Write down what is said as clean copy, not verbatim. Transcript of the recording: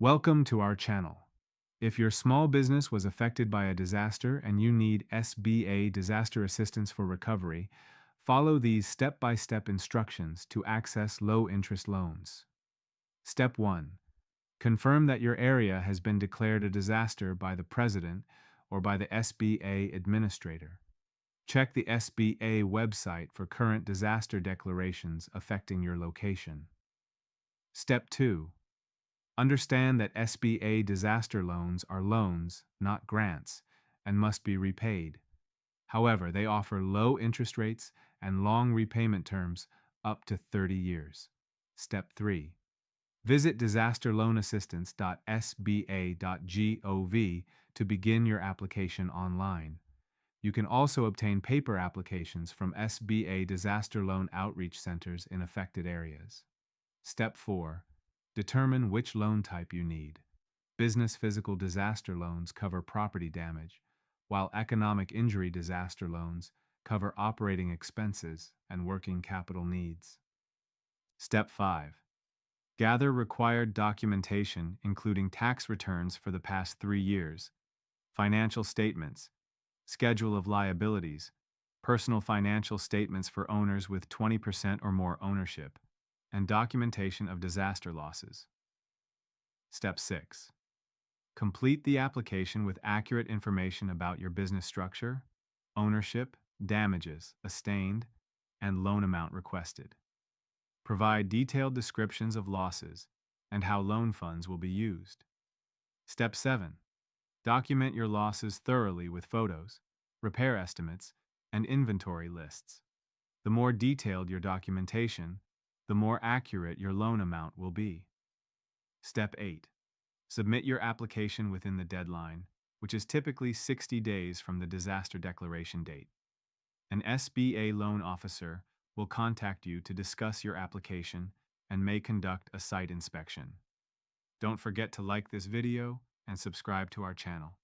Welcome to our channel. If your small business was affected by a disaster and you need SBA disaster assistance for recovery, follow these step-by-step instructions to access low-interest loans. Step 1. Confirm that your area has been declared a disaster by the President or by the SBA administrator. Check the SBA website for current disaster declarations affecting your location. Step 2. Understand that SBA disaster loans are loans, not grants, and must be repaid. However, they offer low interest rates and long repayment terms up to 30 years. Step 3. Visit disasterloanassistance.sba.gov to begin your application online. You can also obtain paper applications from SBA disaster loan outreach centers in affected areas. Step 4. Determine which loan type you need. Business physical disaster loans cover property damage, while economic injury disaster loans cover operating expenses and working capital needs. Step 5. Gather required documentation, including tax returns for the past 3 years, financial statements, schedule of liabilities, personal financial statements for owners with 20% or more ownership, and documentation of disaster losses. Step 6. Complete the application with accurate information about your business structure, ownership, damages, sustained, and loan amount requested. Provide detailed descriptions of losses and how loan funds will be used. Step 7. Document your losses thoroughly with photos, repair estimates, and inventory lists. The more detailed your documentation, the more accurate your loan amount will be. Step 8. Submit your application within the deadline, which is typically 60 days from the disaster declaration date. An SBA loan officer will contact you to discuss your application and may conduct a site inspection. Don't forget to like this video and subscribe to our channel.